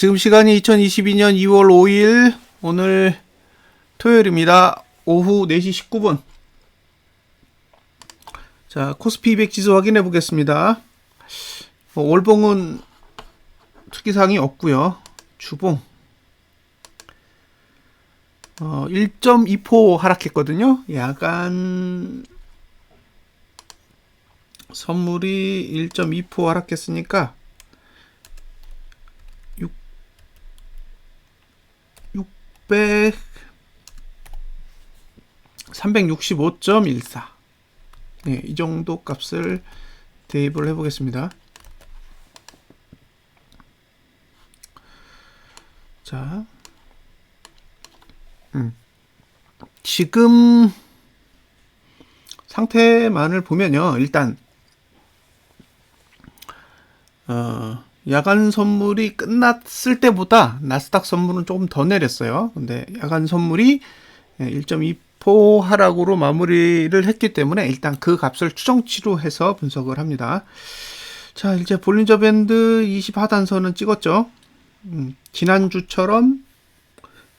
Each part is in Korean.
지금 시간이 2022년 2월 5일 오늘 토요일입니다. 오후 4시 19분. 자, 코스피 200 지수 확인해 보겠습니다. 월봉은 특이사항이 없고요. 주봉 1.2% 하락했거든요. 야간 선물이 1.2% 하락했으니까 365.14. 네, 이 정도 값을 대입을 해보겠습니다. 자, 지금 상태만을 보면요, 일단 야간 선물이 끝났을 때보다 나스닥 선물은 조금 더 내렸어요. 근데 야간 선물이 1.2% 하락으로 마무리를 했기 때문에 일단 그 값을 추정치로 해서 분석을 합니다. 자, 이제 볼린저 밴드 20 하단선은 찍었죠. 지난주처럼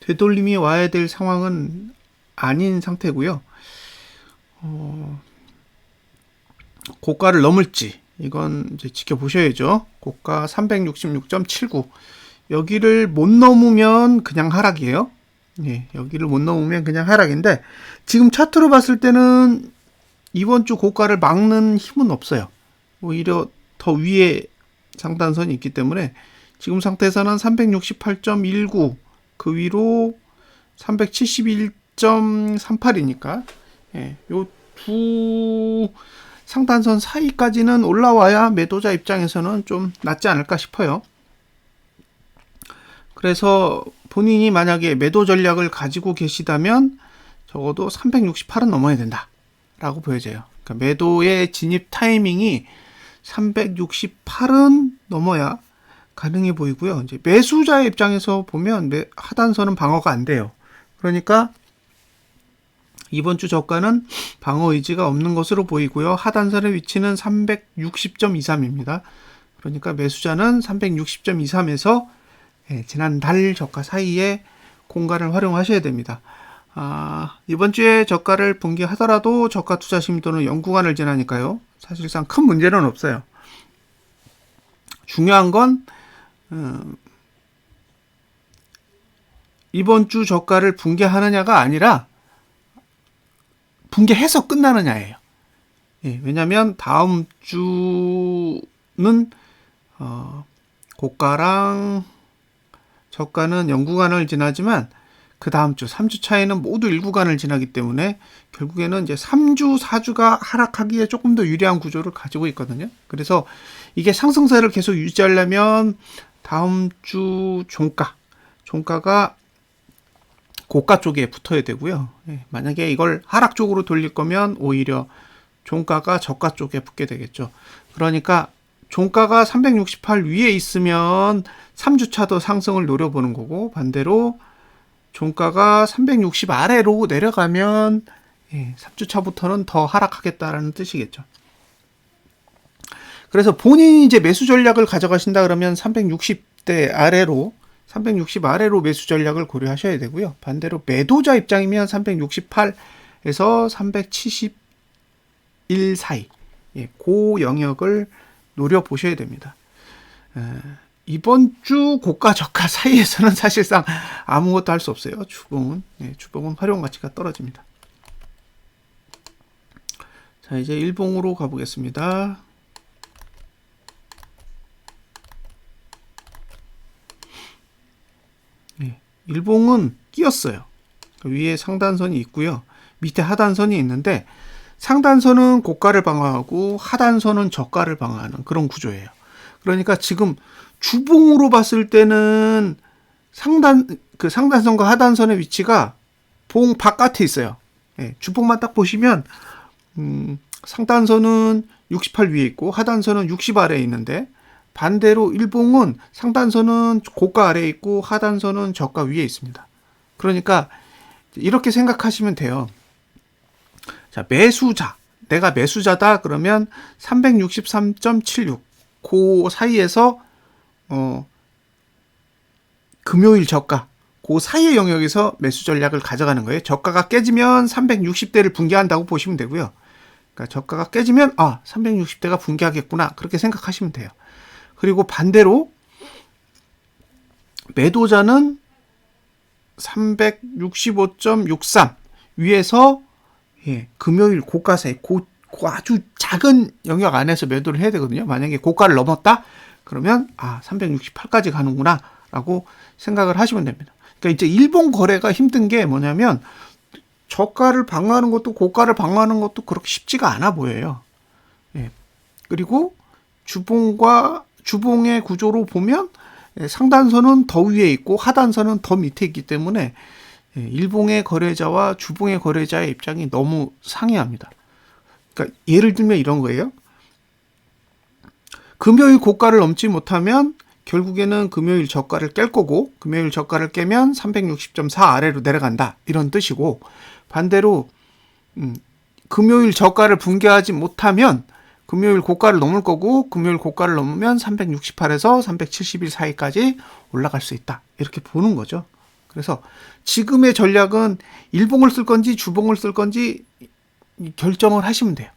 되돌림이 와야 될 상황은 아닌 상태고요. 고가를 넘을지 이건 이제 지켜보셔야죠. 고가 366.79. 여기를 못 넘으면 그냥 하락이에요. 예, 여기를 못 넘으면 그냥 하락인데 지금 차트로 봤을 때는 이번 주 고가를 막는 힘은 없어요. 오히려 더 위에 상단선이 있기 때문에 지금 상태에서는 368.19 그 위로 371.38이니까 예, 요 두 상단선 사이까지는 올라와야 매도자 입장에서는 좀 낫지 않을까 싶어요. 그래서 본인이 만약에 매도 전략을 가지고 계시다면 적어도 368은 넘어야 된다 라고 보여져요. 그러니까 매도의 진입 타이밍이 368은 넘어야 가능해 보이고요. 이제 매수자의 입장에서 보면 하단선은 방어가 안 돼요. 그러니까 이번 주 저가는 방어 의지가 없는 것으로 보이고요. 하단선의 위치는 360.23입니다. 그러니까 매수자는 360.23에서 지난달 저가 사이에 공간을 활용하셔야 됩니다. 이번 주에 저가를 붕괴하더라도 저가 투자 심도는 0구간을 지나니까요. 사실상 큰 문제는 없어요. 중요한 건 이번 주 저가를 붕괴하느냐가 아니라 붕괴해서 끝나느냐예요. 예, 왜냐하면 다음 주는 고가랑 저가는 0구간을 지나지만 그 다음 주 3주 차에는 모두 1구간을 지나기 때문에 결국에는 이제 3주, 4주가 하락하기에 조금 더 유리한 구조를 가지고 있거든요. 그래서 이게 상승세를 계속 유지하려면 다음 주 종가가 고가 쪽에 붙어야 되고요. 만약에 이걸 하락 쪽으로 돌릴 거면 오히려 종가가 저가 쪽에 붙게 되겠죠. 그러니까 종가가 368 위에 있으면 3주차도 상승을 노려보는 거고 반대로 종가가 360 아래로 내려가면 3주차부터는 더 하락하겠다라는 뜻이겠죠. 그래서 본인이 이제 매수 전략을 가져가신다 그러면 360대 아래로 360 아래로 매수 전략을 고려하셔야 되고요. 반대로 매도자 입장이면 368에서 371 사이 그 영역을 노려보셔야 됩니다. 이번 주 고가 저가 사이에서는 사실상 아무것도 할 수 없어요. 주봉은 활용 가치가 떨어집니다. 자, 이제 일봉으로 가보겠습니다. 일봉은 끼었어요. 위에 상단선이 있고요. 밑에 하단선이 있는데 상단선은 고가를 방어하고 하단선은 저가를 방어하는 그런 구조예요. 그러니까 지금 주봉으로 봤을 때는 상단선과 하단선의 위치가 봉 바깥에 있어요. 주봉만 딱 보시면 상단선은 68 위에 있고 하단선은 60 아래에 있는데 반대로 일봉은 상단선은 고가 아래에 있고 하단선은 저가 위에 있습니다. 그러니까 이렇게 생각하시면 돼요. 자, 내가 매수자다 그러면 363.76 그 사이에서 금요일 저가 그 사이의 영역에서 매수 전략을 가져가는 거예요. 저가가 깨지면 360대를 붕괴한다고 보시면 되고요. 그러니까 저가가 깨지면 360대가 붕괴하겠구나 그렇게 생각하시면 돼요. 그리고 반대로 매도자는 365.63 위에서 금요일 고가세 아주 작은 영역 안에서 매도를 해야 되거든요. 만약에 고가를 넘었다 그러면 368까지 가는구나 라고 생각을 하시면 됩니다. 그러니까 이제 일본 거래가 힘든 게 뭐냐면 저가를 방어하는 것도 고가를 방어하는 것도 그렇게 쉽지가 않아 보여요. 그리고 주봉의 구조로 보면 상단선은 더 위에 있고 하단선은 더 밑에 있기 때문에 일봉의 거래자와 주봉의 거래자의 입장이 너무 상이합니다. 그러니까 예를 들면 이런 거예요. 금요일 고가를 넘지 못하면 결국에는 금요일 저가를 깰 거고 금요일 저가를 깨면 360.4 아래로 내려간다 이런 뜻이고, 반대로 금요일 저가를 붕괴하지 못하면 금요일 고가를 넘을 거고 금요일 고가를 넘으면 368에서 371 사이까지 올라갈 수 있다 이렇게 보는 거죠. 그래서 지금의 전략은 일봉을 쓸 건지 주봉을 쓸 건지 결정을 하시면 돼요.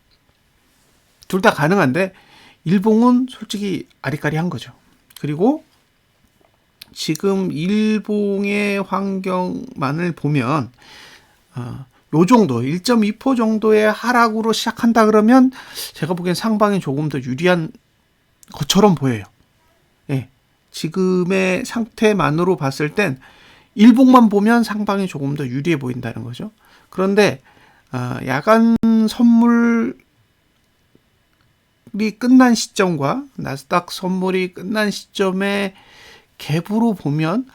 둘 다 가능한데 일봉은 솔직히 아리까리한 거죠. 그리고 지금 일봉의 환경만을 보면 요 정도 1.2% 정도의 하락으로 시작한다 그러면 제가 보기엔 상방이 조금 더 유리한 것처럼 보여요. 지금의 상태만으로 봤을 땐 일봉만 보면 상방이 조금 더 유리해 보인다는 거죠. 그런데 야간 선물이 끝난 시점과 나스닥 선물이 끝난 시점의 갭으로 보면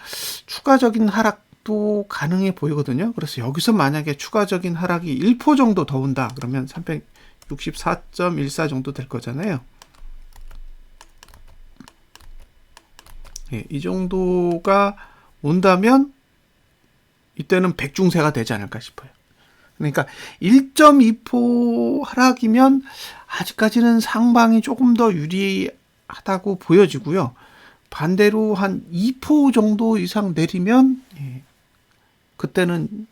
추가적인 하락도 가능해 보이거든요. 그래서 여기서 만약에 추가적인 하락이 1% 정도 더 온다 그러면 364.14 정도 될 거잖아요. 이 정도가 온다면 이때는 백중세가 되지 않을까 싶어요. 그러니까 1.2% 하락이면 아직까지는 상방이 조금 더 유리하다고 보여지고요. 반대로 한 2% 정도 이상 내리면 그때는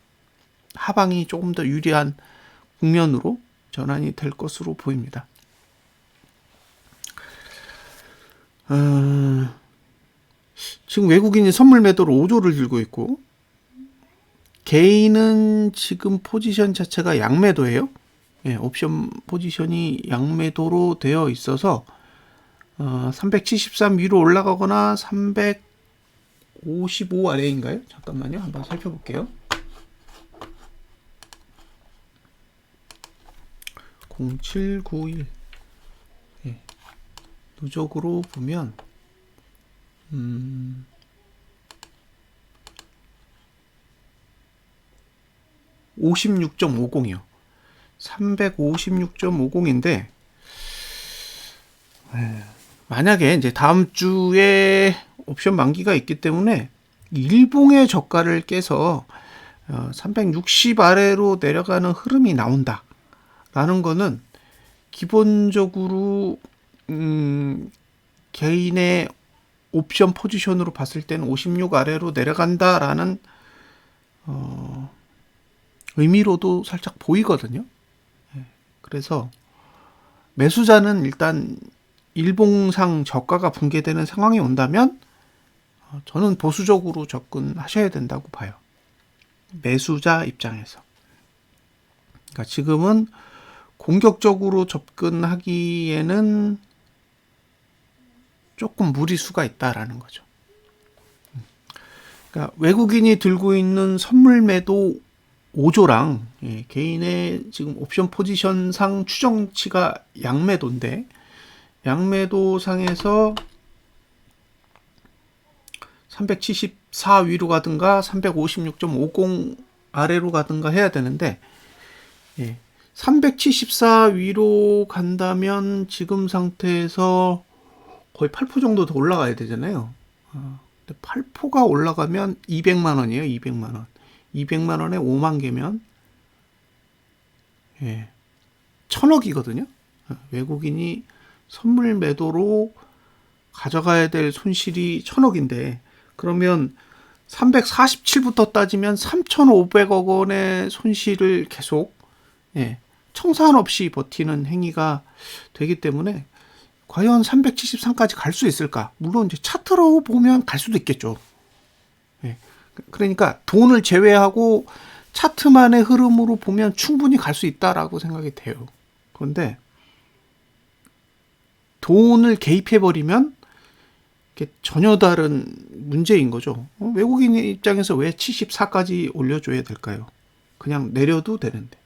하방이 조금 더 유리한 국면으로 전환이 될 것으로 보입니다. 지금 외국인이 선물 매도로 5조를 들고 있고 개인은 지금 포지션 자체가 양매도예요. 옵션 포지션이 양매도로 되어 있어서 373 위로 올라가거나 355 아래인가요? 잠깐만요. 한번 살펴볼게요. 0791 누적으로 보면 56.50이요. 356.50인데 만약에 이제 다음 주에 옵션 만기가 있기 때문에 일봉의 저가를 깨서 360 아래로 내려가는 흐름이 나온다 라는 거는 기본적으로 개인의 옵션 포지션으로 봤을 때는 56 아래로 내려간다라는 의미로도 살짝 보이거든요. 그래서 매수자는 일단 일봉상 저가가 붕괴되는 상황이 온다면 저는 보수적으로 접근하셔야 된다고 봐요. 매수자 입장에서. 그러니까 지금은 공격적으로 접근하기에는 조금 무리수가 있다라는 거죠. 그러니까 외국인이 들고 있는 선물 매도 5조랑 개인의 지금 옵션 포지션상 추정치가 양매도인데 양매도상에서 374 위로 가든가 356.50 아래로 가든가 해야 되는데 374 위로 간다면 지금 상태에서 거의 8% 정도 더 올라가야 되잖아요. 근데 8%가 올라가면 200만 원이에요. 200만 원. 200만 원에 5만 개면 1000억이거든요. 외국인이 선물 매도로 가져가야 될 손실이 1000억인데 그러면 347부터 따지면 3,500억 원의 손실을 계속 청산 없이 버티는 행위가 되기 때문에 과연 373까지 갈 수 있을까? 물론 이제 차트로 보면 갈 수도 있겠죠. 그러니까 돈을 제외하고 차트만의 흐름으로 보면 충분히 갈 수 있다라고 생각이 돼요. 그런데 돈을 개입해버리면 전혀 다른 문제인 거죠. 외국인 입장에서 왜 74까지 올려줘야 될까요? 그냥 내려도 되는데.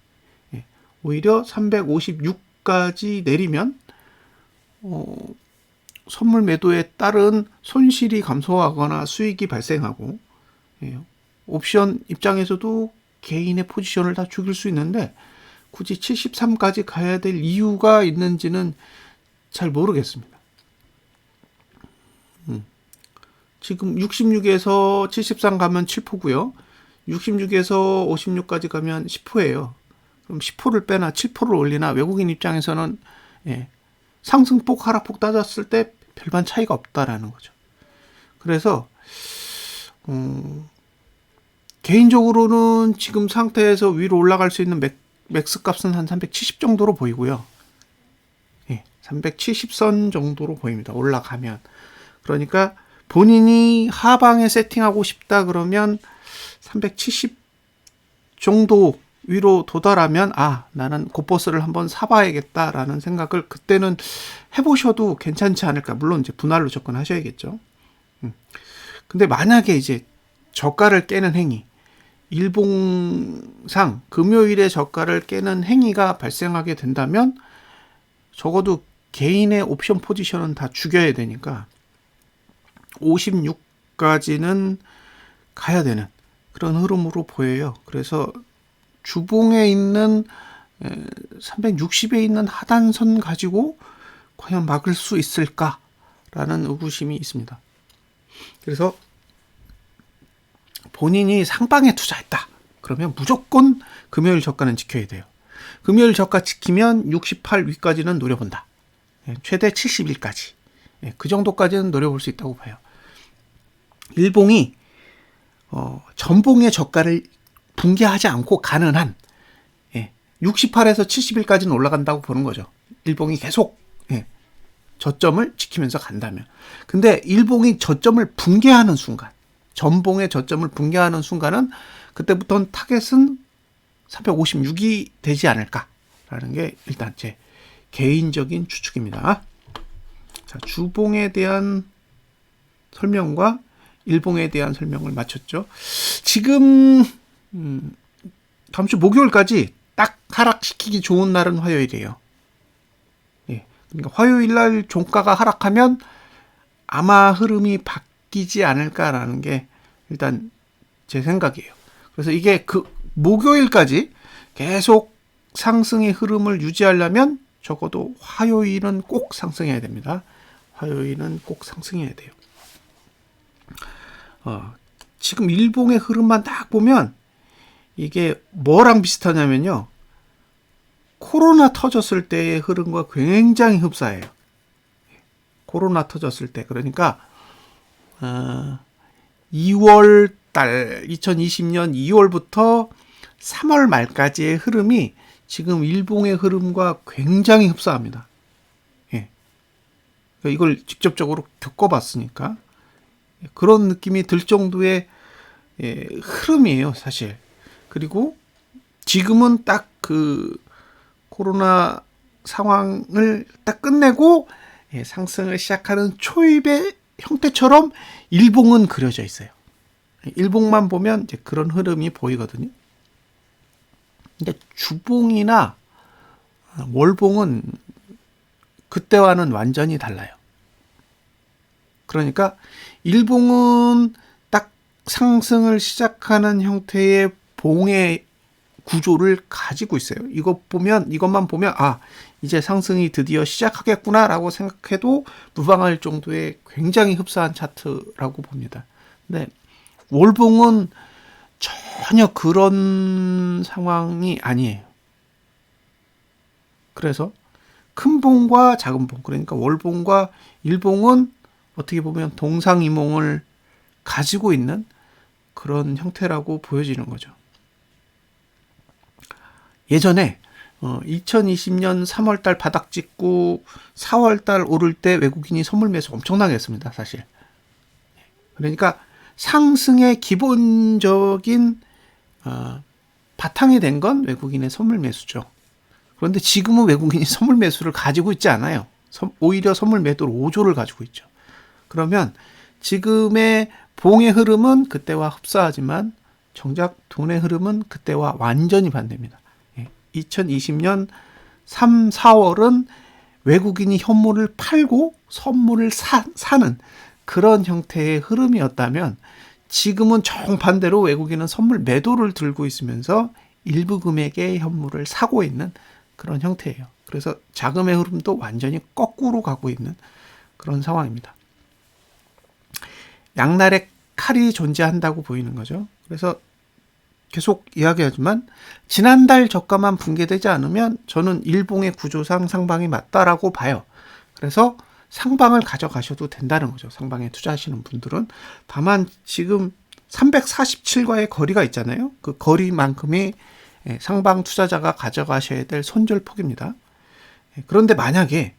오히려 356까지 내리면 선물 매도에 따른 손실이 감소하거나 수익이 발생하고 옵션 입장에서도 개인의 포지션을 다 죽일 수 있는데 굳이 73까지 가야 될 이유가 있는지는 잘 모르겠습니다. 지금 66에서 73 가면 7%고요. 66에서 56까지 가면 10%예요. 그럼 10%를 빼나 7%를 올리나 외국인 입장에서는 상승폭 하락폭 따졌을 때 별반 차이가 없다라는 거죠. 그래서 개인적으로는 지금 상태에서 위로 올라갈 수 있는 맥스 값은 한 370 정도로 보이고요. 370선 정도로 보입니다. 올라가면. 그러니까 본인이 하방에 세팅하고 싶다 그러면 370 정도 위로 도달하면 나는 곧버스를 한번 사봐야겠다라는 생각을 그때는 해보셔도 괜찮지 않을까. 물론 이제 분할로 접근하셔야겠죠. 근데 만약에 이제 저가를 깨는 행위, 일봉상 금요일에 저가를 깨는 행위가 발생하게 된다면 적어도 개인의 옵션 포지션은 다 죽여야 되니까 56까지는 가야 되는 그런 흐름으로 보여요. 그래서 주봉에 있는 360에 있는 하단선 가지고 과연 막을 수 있을까라는 의구심이 있습니다. 그래서 본인이 상방에 투자했다. 그러면 무조건 금요일 저가는 지켜야 돼요. 금요일 저가 지키면 68 위까지는 노려본다. 최대 71까지. 그 정도까지는 노려볼 수 있다고 봐요. 일봉이 전봉의 저가를 붕괴하지 않고 가는 한 68에서 71까지는 올라간다고 보는 거죠. 일봉이 계속 저점을 지키면서 간다면. 근데 일봉이 저점을 붕괴하는 순간, 전봉의 저점을 붕괴하는 순간은 그때부터는 타겟은 356이 되지 않을까라는 게 일단 제 개인적인 추측입니다. 자, 주봉에 대한 설명과 일봉에 대한 설명을 마쳤죠. 지금 다음 주 목요일까지 딱 하락시키기 좋은 날은 화요일이에요. 그러니까 화요일 날 종가가 하락하면 아마 흐름이 바뀌지 않을까라는 게 일단 제 생각이에요. 그래서 이게 그 목요일까지 계속 상승의 흐름을 유지하려면 적어도 화요일은 꼭 상승해야 됩니다. 화요일은 꼭 상승해야 돼요. 지금 일봉의 흐름만 딱 보면 이게 뭐랑 비슷하냐면요. 코로나 터졌을 때의 흐름과 굉장히 흡사해요. 코로나 터졌을 때. 그러니까 2월 달 2020년 2월부터 3월 말까지의 흐름이 지금 일봉의 흐름과 굉장히 흡사합니다. 이걸 직접적으로 겪어봤으니까 그런 느낌이 들 정도의 흐름이에요, 사실. 그리고 지금은 딱 그 코로나 상황을 딱 끝내고 상승을 시작하는 초입의 형태처럼 일봉은 그려져 있어요. 일봉만 보면 이제 그런 흐름이 보이거든요. 근데 주봉이나 월봉은 그때와는 완전히 달라요. 그러니까 일봉은 딱 상승을 시작하는 형태의 봉의 구조를 가지고 있어요. 이것만 보면 이제 상승이 드디어 시작하겠구나라고 생각해도 무방할 정도의 굉장히 흡사한 차트라고 봅니다. 근데 월봉은 전혀 그런 상황이 아니에요. 그래서 큰 봉과 작은 봉, 그러니까 월봉과 일봉은 어떻게 보면 동상이몽을 가지고 있는 그런 형태라고 보여지는 거죠. 예전에 2020년 3월달 바닥 찍고 4월달 오를 때 외국인이 선물 매수 엄청나게 했습니다. 사실. 그러니까 상승의 기본적인 바탕이 된 건 외국인의 선물 매수죠. 그런데 지금은 외국인이 선물 매수를 가지고 있지 않아요. 오히려 선물 매도로 5조를 가지고 있죠. 그러면 지금의 봉의 흐름은 그때와 흡사하지만 정작 돈의 흐름은 그때와 완전히 반대입니다. 2020년 3, 4월은 외국인이 현물을 팔고 선물을 사는 그런 형태의 흐름이었다면 지금은 정반대로 외국인은 선물 매도를 들고 있으면서 일부 금액의 현물을 사고 있는 그런 형태예요. 그래서 자금의 흐름도 완전히 거꾸로 가고 있는 그런 상황입니다. 양날의 칼이 존재한다고 보이는 거죠. 그래서 계속 이야기하지만 지난달 저가만 붕괴되지 않으면 저는 일봉의 구조상 상방이 맞다라고 봐요. 그래서 상방을 가져가셔도 된다는 거죠. 상방에 투자하시는 분들은. 다만 지금 347과의 거리가 있잖아요. 그 거리만큼이 상방 투자자가 가져가셔야 될 손절폭입니다. 그런데 만약에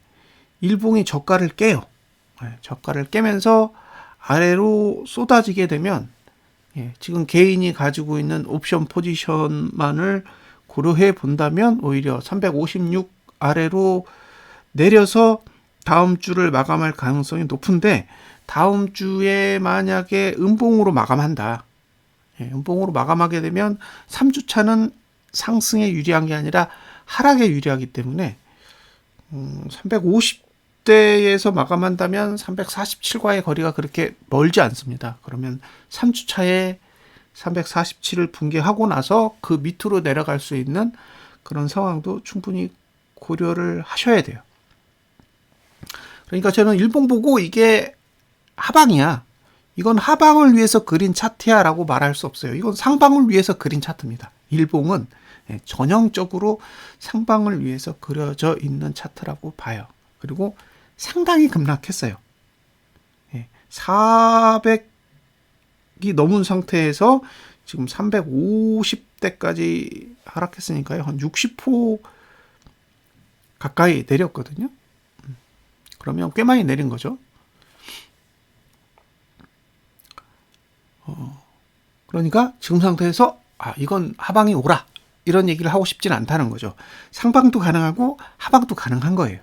일봉이 저가를 깨요. 저가를 깨면서 아래로 쏟아지게 되면 지금 개인이 가지고 있는 옵션 포지션만을 고려해 본다면 오히려 356 아래로 내려서 다음 주를 마감할 가능성이 높은데 다음 주에 만약에 음봉으로 마감한다. 음봉으로 마감하게 되면 3주차는 상승에 유리한 게 아니라 하락에 유리하기 때문에 350대에서 마감한다면 347과의 거리가 그렇게 멀지 않습니다. 그러면 3주차에 347을 붕괴하고 나서 그 밑으로 내려갈 수 있는 그런 상황도 충분히 고려를 하셔야 돼요. 그러니까 저는 일봉 보고 이게 하방이야. 이건 하방을 위해서 그린 차트야 라고 말할 수 없어요. 이건 상방을 위해서 그린 차트입니다. 일봉은 전형적으로 상방을 위해서 그려져 있는 차트라고 봐요. 그리고 상당히 급락했어요. 400이 넘은 상태에서 지금 350대까지 하락했으니까요. 한 60% 가까이 내렸거든요. 그러면 꽤 많이 내린 거죠. 그러니까 지금 상태에서 이건 하방이 오라 이런 얘기를 하고 싶진 않다는 거죠. 상방도 가능하고 하방도 가능한 거예요.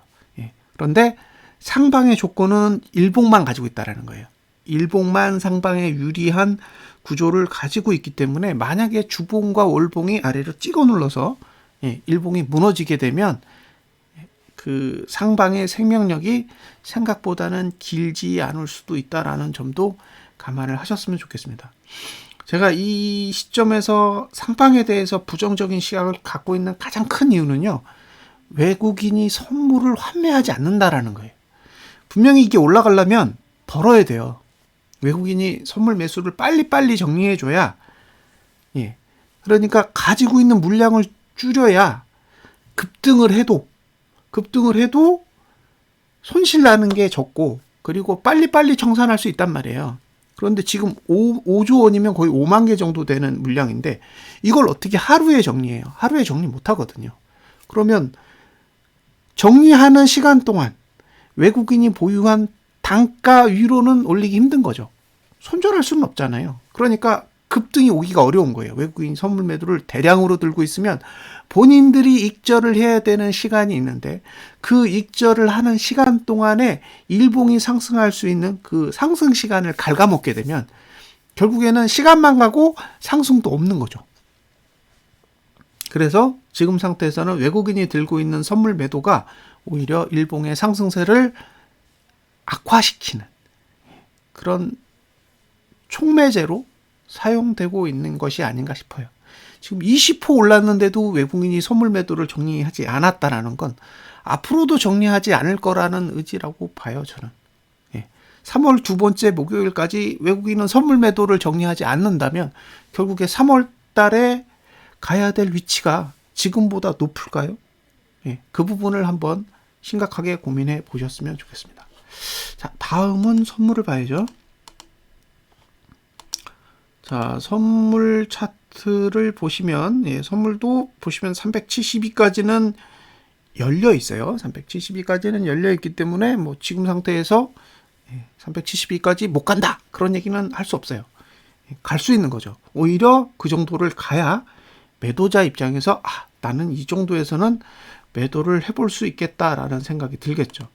그런데 상방의 조건은 일봉만 가지고 있다는 거예요. 일봉만 상방에 유리한 구조를 가지고 있기 때문에 만약에 주봉과 월봉이 아래로 찍어 눌러서 일봉이 무너지게 되면 그 상방의 생명력이 생각보다는 길지 않을 수도 있다라는 점도 감안을 하셨으면 좋겠습니다. 제가 이 시점에서 상방에 대해서 부정적인 시각을 갖고 있는 가장 큰 이유는요. 외국인이 선물을 환매하지 않는다라는 거예요. 분명히 이게 올라가려면 벌어야 돼요. 외국인이 선물 매수를 빨리빨리 정리해줘야 그러니까 가지고 있는 물량을 줄여야 급등을 해도 손실 나는 게 적고 그리고 빨리빨리 청산할 수 있단 말이에요. 그런데 지금 5조 원이면 거의 5만 개 정도 되는 물량인데 이걸 어떻게 하루에 정리해요? 하루에 정리 못 하거든요. 그러면 정리하는 시간 동안 외국인이 보유한 단가 위로는 올리기 힘든 거죠. 손절할 수는 없잖아요. 그러니까 급등이 오기가 어려운 거예요. 외국인 선물 매도를 대량으로 들고 있으면 본인들이 익절을 해야 되는 시간이 있는데 그 익절을 하는 시간 동안에 일봉이 상승할 수 있는 그 상승 시간을 갉아먹게 되면 결국에는 시간만 가고 상승도 없는 거죠. 그래서 지금 상태에서는 외국인이 들고 있는 선물 매도가 오히려 일봉의 상승세를 악화시키는 그런 촉매제로 사용되고 있는 것이 아닌가 싶어요. 지금 20% 올랐는데도 외국인이 선물 매도를 정리하지 않았다라는 건 앞으로도 정리하지 않을 거라는 의지라고 봐요, 저는. 3월 두 번째 목요일까지 외국인은 선물 매도를 정리하지 않는다면 결국에 3월 달에 가야 될 위치가 지금보다 높을까요? 그 부분을 한번 심각하게 고민해 보셨으면 좋겠습니다. 자, 다음은 선물을 봐야죠. 자, 선물 차트를 보시면, 예, 선물도 보시면 372까지는 열려 있어요. 372까지는 열려 있기 때문에 뭐 지금 상태에서 372까지 못 간다, 그런 얘기는 할 수 없어요. 갈 수 있는 거죠. 오히려 그 정도를 가야 매도자 입장에서 나는 이 정도에서는 매도를 해볼 수 있겠다라는 생각이 들겠죠.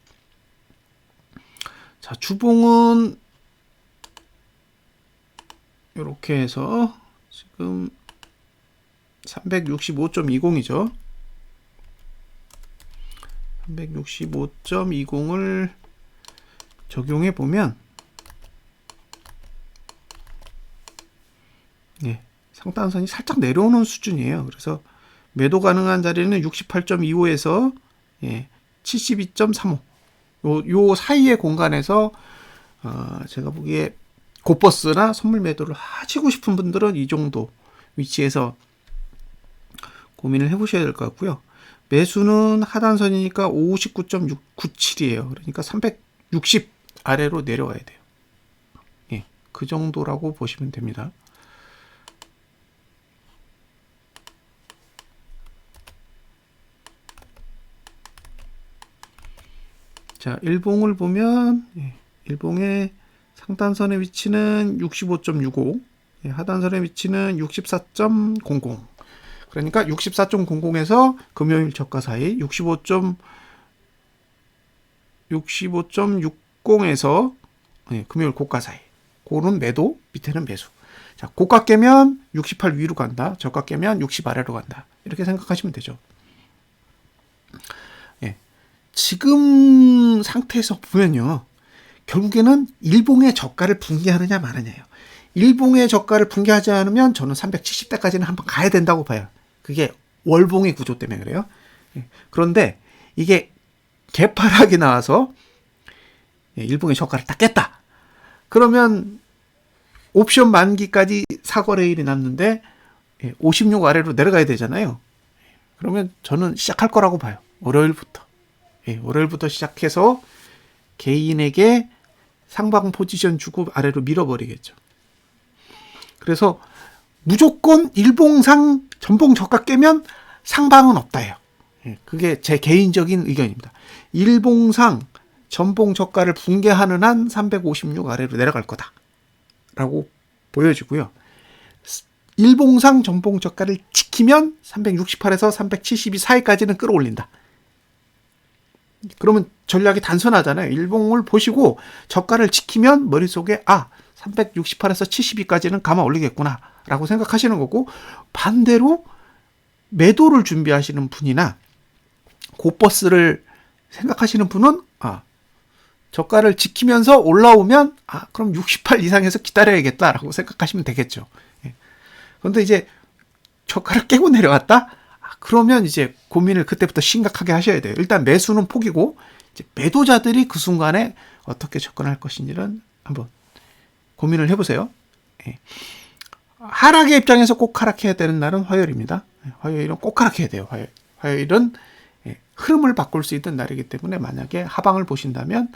자, 주봉은 이렇게 해서 지금 365.20이죠. 365.20을 적용해 보면 상단선이 살짝 내려오는 수준이에요. 그래서 매도 가능한 자리는 68.25에서 72.35 요 사이의 공간에서 제가 보기에 고버스나 선물 매도를 하시고 싶은 분들은 이 정도 위치에서 고민을 해보셔야 될 것 같고요. 매수는 하단선이니까 59.97이에요. 그러니까 360 아래로 내려가야 돼요. 그 정도라고 보시면 됩니다. 자, 일봉을 보면 일봉의 상단선의 위치는 65.65, 하단선의 위치는 64.00. 그러니까 64.00에서 금요일 저가 사이 65.60에서 금요일 고가 사이. 고는 매도, 밑에는 매수. 자, 고가 깨면 68 위로 간다. 저가 깨면 60 아래로 간다. 이렇게 생각하시면 되죠. 지금 상태에서 보면요, 결국에는 일봉의 저가를 붕괴하느냐 마느냐예요. 일봉의 저가를 붕괴하지 않으면 저는 370대까지는 한번 가야 된다고 봐요. 그게 월봉의 구조 때문에 그래요. 그런데 이게 개파락이 나와서 일봉의 저가를 딱 깼다. 그러면 옵션 만기까지 사거래일이 남는데 56 아래로 내려가야 되잖아요. 그러면 저는 시작할 거라고 봐요. 월요일부터. 월요일부터 시작해서 개인에게 상방 포지션 주고 아래로 밀어버리겠죠. 그래서 무조건 일봉상 전봉 저가 깨면 상방은 없다예요. 그게 제 개인적인 의견입니다. 일봉상 전봉 저가를 붕괴하는 한 356 아래로 내려갈 거다라고 보여지고요. 일봉상 전봉 저가를 지키면 368에서 372 사이까지는 끌어올린다. 그러면 전략이 단순하잖아요. 일봉을 보시고 저가를 지키면 머릿속에 368에서 72까지는 감아 올리겠구나 라고 생각하시는 거고, 반대로 매도를 준비하시는 분이나 고버스를 생각하시는 분은 저가를 지키면서 올라오면 그럼 68 이상에서 기다려야겠다라고 생각하시면 되겠죠. 그런데 이제 저가를 깨고 내려왔다? 그러면 이제 고민을 그때부터 심각하게 하셔야 돼요. 일단 매수는 포기고 이제 매도자들이 그 순간에 어떻게 접근할 것인지는 한번 고민을 해보세요. 하락의 입장에서 꼭 하락해야 되는 날은 화요일입니다. 화요일은 꼭 하락해야 돼요. 화요일은 흐름을 바꿀 수 있는 날이기 때문에 만약에 하방을 보신다면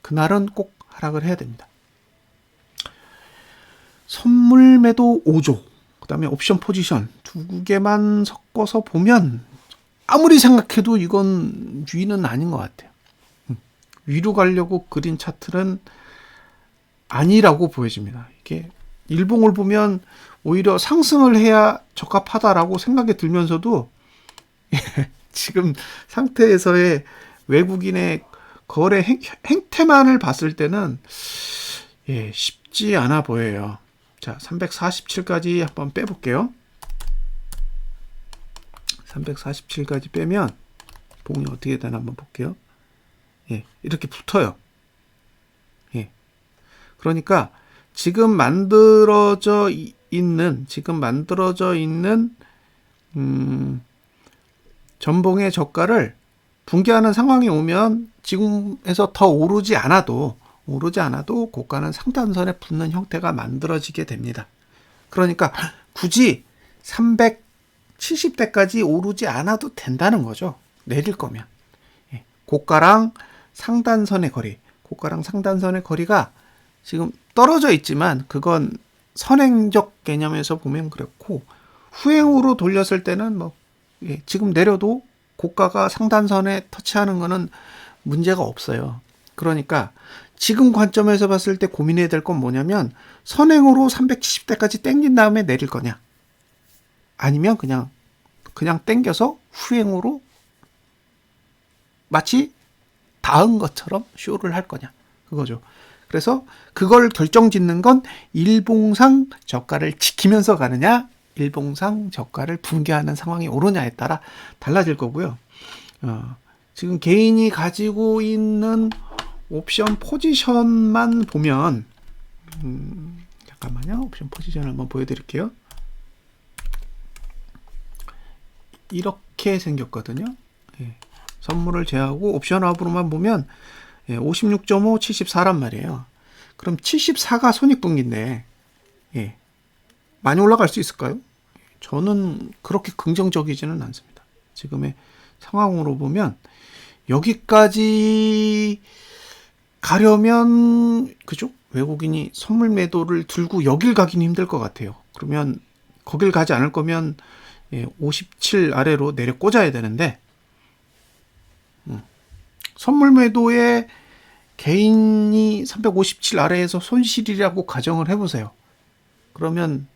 그날은 꼭 하락을 해야 됩니다. 선물 매도 5조, 그 다음에 옵션 포지션 두 개만 섞어서 보면 아무리 생각해도 이건 위는 아닌 것 같아요. 위로 가려고 그린 차트는 아니라고 보여집니다. 이게 일봉을 보면 오히려 상승을 해야 적합하다라고 생각이 들면서도 지금 상태에서의 외국인의 거래 행태만을 봤을 때는 쉽지 않아 보여요. 자, 347까지 한번 빼볼게요. 347까지 빼면 봉이 어떻게 되나 한번 볼게요. 이렇게 붙어요. 그러니까 지금 만들어져 있는 전봉의 저가를 붕괴하는 상황이 오면 지금에서 더 오르지 않아도 고가는 상단선에 붙는 형태가 만들어지게 됩니다. 그러니까 굳이 370대까지 오르지 않아도 된다는 거죠. 내릴 거면. 고가랑 상단선의 거리가 지금 떨어져 있지만 그건 선행적 개념에서 보면 그렇고, 후행으로 돌렸을 때는 뭐 지금 내려도 고가가 상단선에 터치하는 거는 문제가 없어요. 그러니까 지금 관점에서 봤을 때 고민해야 될 건 뭐냐면, 선행으로 370대까지 땡긴 다음에 내릴 거냐, 아니면 그냥 땡겨서 후행으로 마치 닿은 것처럼 쇼를 할 거냐, 그거죠. 그래서 그걸 결정짓는 건 일봉상 저가를 지키면서 가느냐, 일봉상 저가를 붕괴하는 상황이 오느냐에 따라 달라질 거고요. 지금 개인이 가지고 있는 옵션 포지션만 보면, 잠깐만요. 옵션 포지션을 한번 보여드릴게요. 이렇게 생겼거든요. 예. 선물을 제하고 옵션 합으로만 보면 56.5, 74란 말이에요. 그럼 74가 손익분기인데, 예, 많이 올라갈 수 있을까요? 저는 그렇게 긍정적이지는 않습니다. 지금의 상황으로 보면 여기까지 가려면, 그죠? 외국인이 선물 매도를 들고 여길 가기는 힘들 것 같아요. 그러면 거길 가지 않을 거면 57 아래로 내려 꽂아야 되는데, 선물 매도에 개인이 357 아래에서 손실이라고 가정을 해보세요. 그러면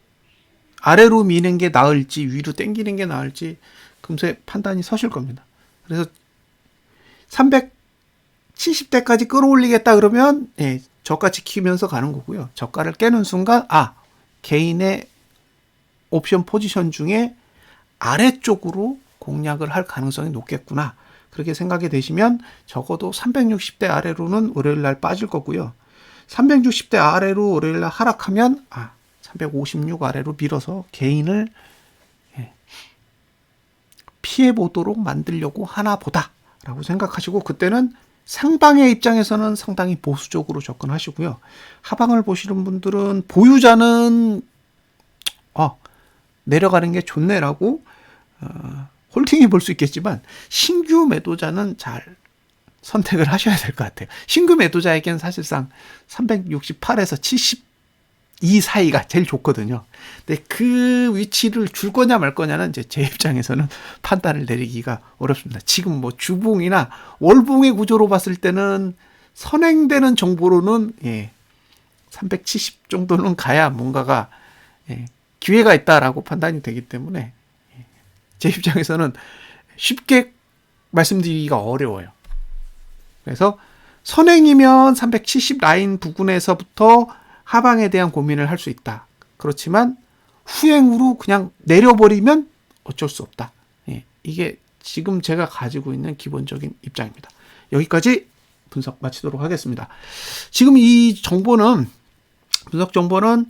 아래로 미는 게 나을지 위로 당기는 게 나을지 금세 판단이 서실 겁니다. 그래서 370대까지 끌어올리겠다 그러면 저가 지키면서 가는 거고요. 저가를 깨는 순간 개인의 옵션 포지션 중에 아래쪽으로 공략을 할 가능성이 높겠구나, 그렇게 생각이 되시면 적어도 360대 아래로는 월요일날 빠질 거고요. 360대 아래로 월요일날 하락하면 356 아래로 밀어서 개인을 피해보도록 만들려고 하나 보다 라고 생각하시고, 그때는 상방의 입장에서는 상당히 보수적으로 접근하시고요. 하방을 보시는 분들은 보유자는 내려가는 게 좋네라고 홀딩이 볼 수 있겠지만, 신규 매도자는 잘 선택을 하셔야 될 것 같아요. 신규 매도자에겐 사실상 368에서 72 사이가 제일 좋거든요. 근데 그 위치를 줄 거냐 말 거냐는 이제 제 입장에서는 판단을 내리기가 어렵습니다. 지금 뭐 주봉이나 월봉의 구조로 봤을 때는 선행되는 정보로는 370 정도는 가야 뭔가가 기회가 있다라고 판단이 되기 때문에 제 입장에서는 쉽게 말씀드리기가 어려워요. 그래서 선행이면 370 라인 부근에서부터 하방에 대한 고민을 할 수 있다. 그렇지만 후행으로 그냥 내려버리면 어쩔 수 없다. 이게 지금 제가 가지고 있는 기본적인 입장입니다. 여기까지 분석 마치도록 하겠습니다. 지금 이 정보는, 분석 정보는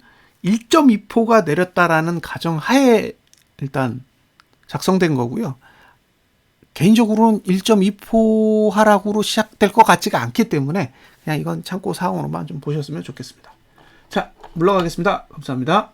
1.2포가 내렸다라는 가정하에 일단 작성된 거고요. 개인적으로는 1.2포 하락으로 시작될 것 같지가 않기 때문에 그냥 이건 참고 사항으로만 좀 보셨으면 좋겠습니다. 자, 물러가겠습니다. 감사합니다.